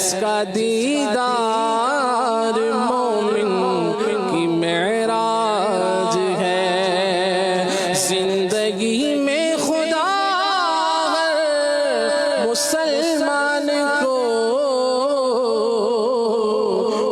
जिसका दीदार मोमिन की मेराज है। जिंदगी में खुदा हर मुसलमान को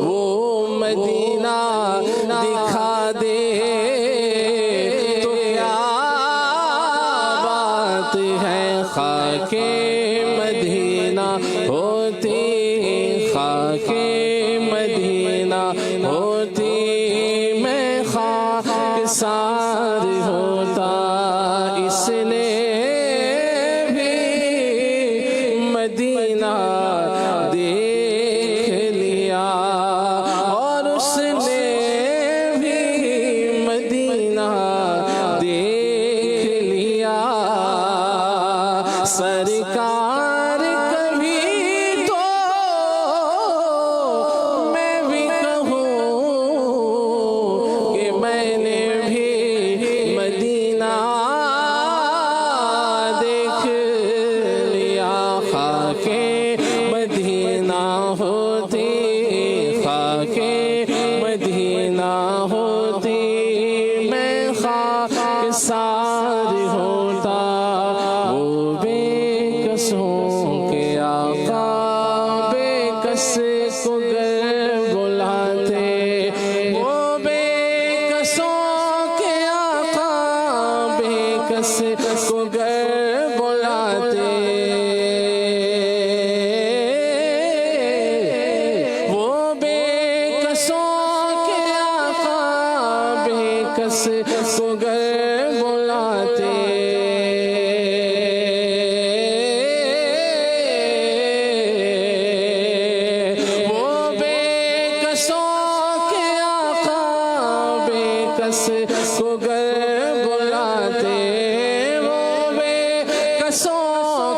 वो मदीना दिखा दे तो क्या बात है। खाके मदीना होती, खाके मदीना होती, मैं खाकसार होता। इसने भी मदीना देख लिया और उसने भी मदीना देख लिया। सरकार कभी तो मैं भी कहूँ कि मैंने भी मदीना देख लिया। खाके मदीना होती, खाके मदीना होती, मैं खाकसार होता। वो बेकसों के आका बेकस को गर बुलाते, वो बेकसों के आका बेकस को गर बुलाते। वो बेकसों के आका बेकस को गर बुलाते। वो बेकसों के आका बेकस को गर बुलाते। वो बेकसों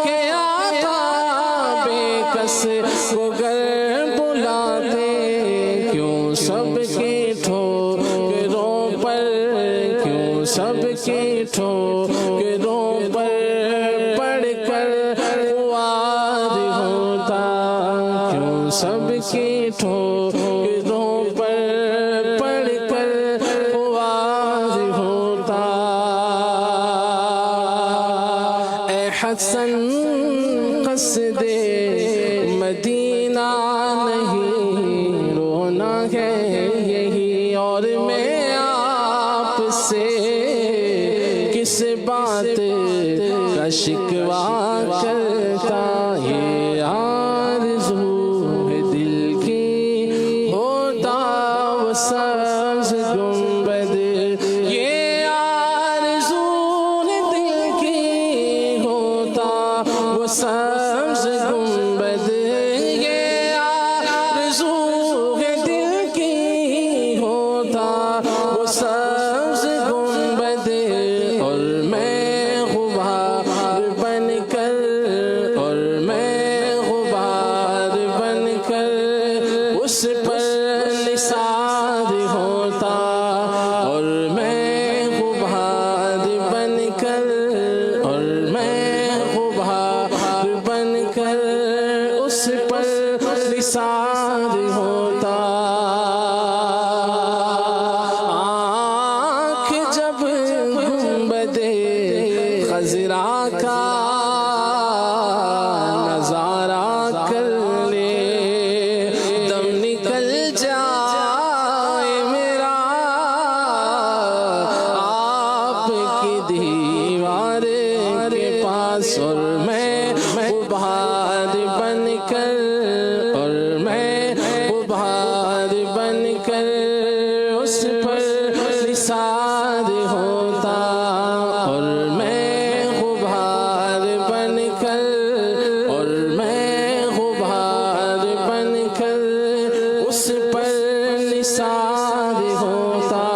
के आका बेकस को गर बुलाते। क्यों सबके ठोकरों पर, क्यों सबके ठोकरों पर पड़कर खुआर होता। क्यों सबके ठोकरों पर पड़कर खुआर होता। ए हसन क़स्दे मदीना नहीं रोना है यही। और मैं आपसे किस बात का शिकवा करता। ये आरज़ू है दिल की होता वो सब्ज़ गुंबद। ये आरज़ू है दिल की होता वो सब्ज़ गुंबद। ये आरज़ू है दिल की होता वो सब्ज़ गुंबद। और मैं गुबार बनकर, और मैं गुबार बनकर उस पर निसार होता। और मैं गुबार बनकर, और मैं गुबार बनकर उस पर निसार होता। आँख जब गुंबदे खज़रा का नज़ारा कर ले, दम निकल जाए मेरा आपकी दीवार के पास। और मैं गुबार बनकर, और मैं गुबार बनकर उस पर निसार होता। और मैं गुबार बनकर, और मैं गुबार बनकर उस पर निसार होता।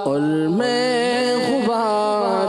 और मैं गुबार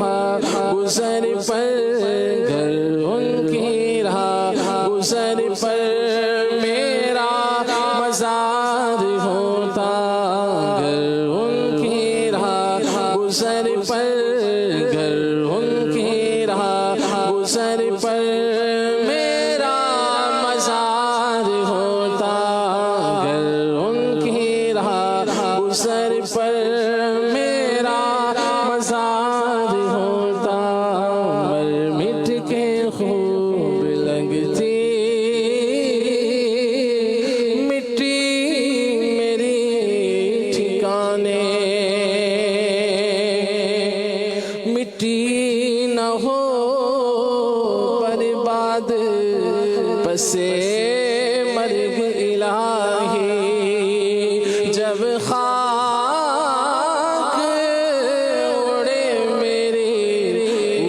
रहा गुजर पर घर उनकी रहा गुजर पर मेरा मजार होता घर उनकी रहा गुजर पर घर उनकी रहा गुजर पर मेरा मजार होता घर उनकी रहा गुजर पर मेरा मजार होता मर मिट के खूब लगती मिट्टी मेरी ठिकाने मिट्टी न हो बर्बाद पसे मर्ग इलाही जब खाक उड़े मेरे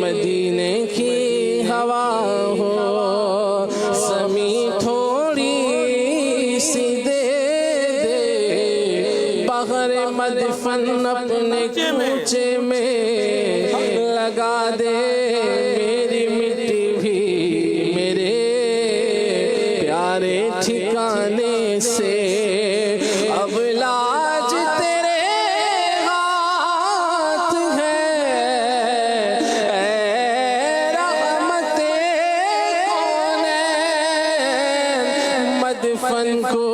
मदीने की हवा हो समी थोड़ी सी दे बग़ैर मदफन अपने कूचे में लगा दे मेरी मिट्टी भी मेरे प्यारे ठिकाने से अब लाज तेरे हाथ है ऐ रहमते कौनैन मदफन को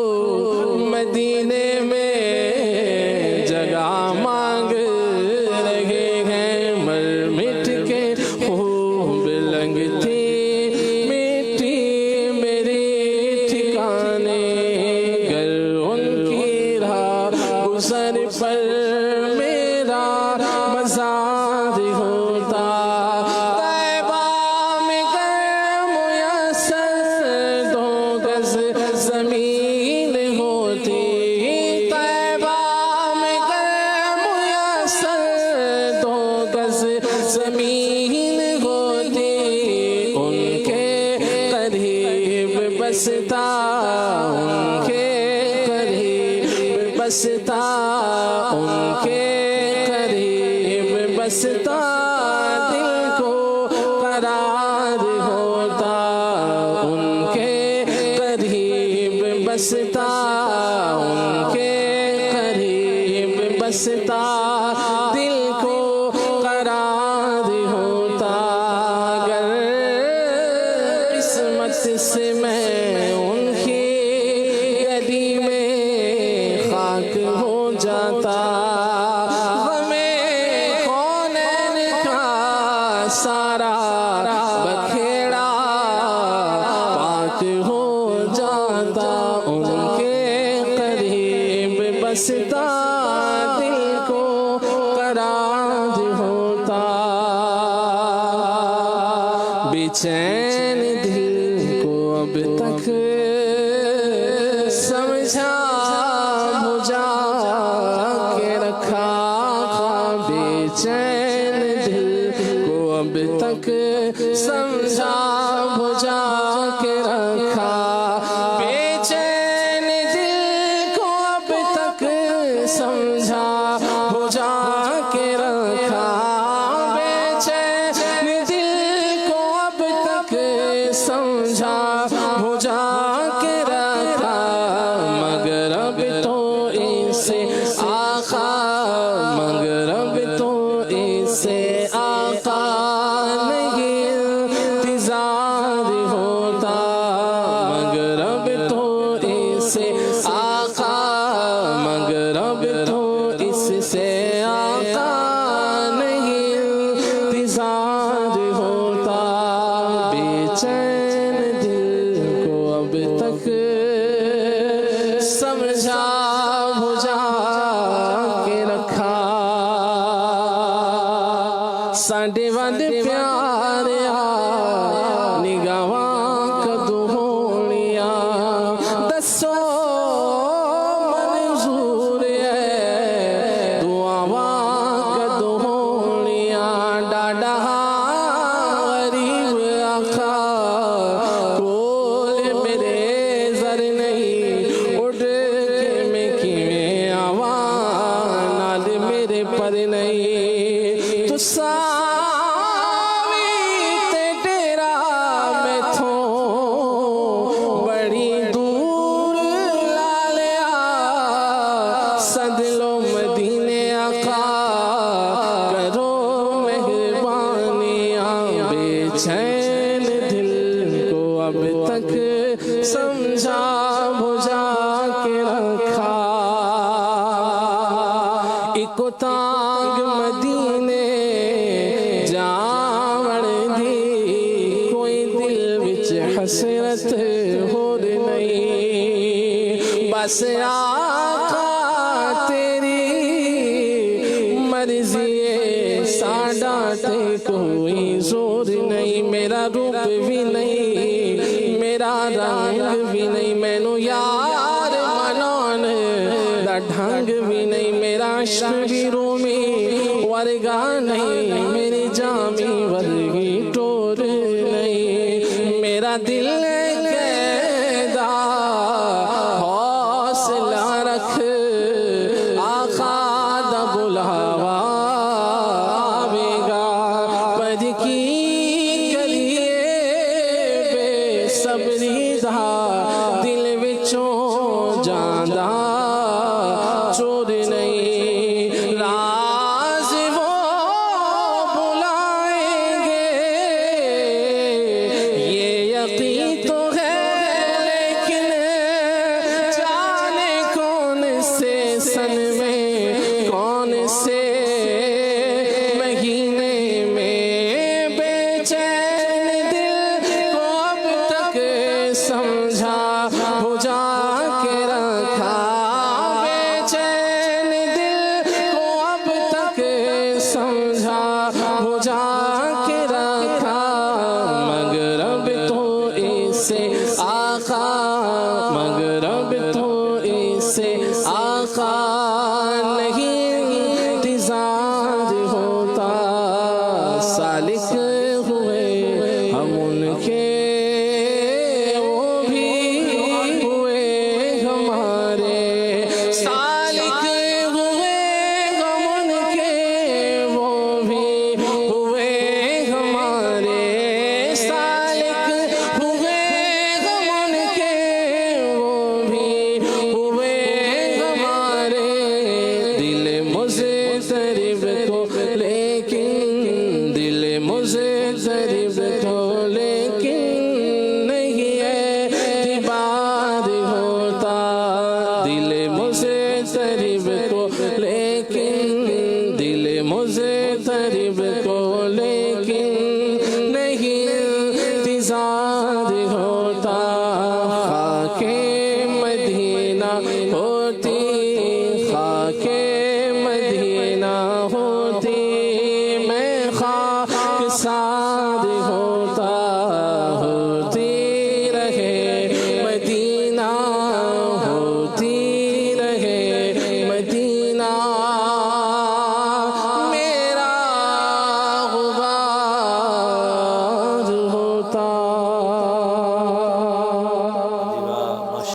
मदीने में जगह मांग रहे हैं मर मिट के खूब लगती मिट्टी मेरी ठिकाने घर उनकी रहा गुजर पर मेरा मजार होता तैबा में गए मुयस्सर 2 गज जमीन होती तैबा में गए मुयस्सर 2 गज जमीन होती उनके करीब बसता उनके करीब बसता उनके करीब बसता दिल को करार होता उनके करीब बसता उनके करीब बसता दिल को करार होता अगर किस्मत से मैं उनकी गली में खाक हो जाता हमें कौनैन का सारा बखेड़ा पाक हो जाता उनके करीब बसता दिल को करार होता बेचैन दिल को अब तक समझा बुझा के रखा बेचैन दिल को अब तक समझा बुझा के रखा बेचैन दिल को अब तक समझा बुझा के रखा बेचैन दिल को अब तक समझा बुझा के रखा मगर अब तो इसे आका मगर अब तो इसे आका नहीं इंतजार होता मगर अब तो इसे आका मगर अब तो इससे आका नहीं इंतजार होता बेचैन दिल को अब तक समझा बुझा के रखा साढ़े वद प्यारे निगाहां कदू होनिया दसो मंजूर है दुआवां कदू होनिया डाडा गरीब आखा कोल मेरे जर नहीं उड़ के मैं किवें आवां नाल मेरे पर नहीं तुसा बस आका तेरी मर्जी साडाते कोई जोर नहीं। मेरा रूप भी नहीं, मेरा रंग भी नहीं, मैनू यार मनान दा ढंग भी नहीं। मेरा इश्क भी रूमी वर्गा नहीं, मेरी जामी वर्गी टोर नहीं। मेरा दिल कैदा हौसला रख, आका दा बुलावा आवेगा। पद की करिए बेसबरी दा, दिल विचों जांदा चोर नहीं। राज वो बुलाएंगे ये यकीन तो है, लेकिन जाने कौन से सन में, कौन से महीने में। बेचैन दिल को अब तक समझा बुझा के रखा, बेचैन दिल को अब तक समझा बुझा के रखा। मगर अब तो इसे आका, मगर अब तो इसे आका नहीं इंतजार होता। सालिक हुए हम उनके, वो भी हुए हमारे। सालिक हुए हम उनके, वो भी हुए हमारे। सालिक हुए हम उनके, वो भी हुए हमारे। दिल मुझे तरीब को लेकिन, दिल मुझे तरीब को लेकिन नहीं एतबार होता। दिल मुझे तरीब को लेकिन, दिल मुझे तरीब को लेकिन नहीं इंतजार होता। खाके मदीना होती, खाके मदीना होती, मैं खाक साद होता। होती रहे मदीना, होती रहे मदीना, मेरा गुबार होता।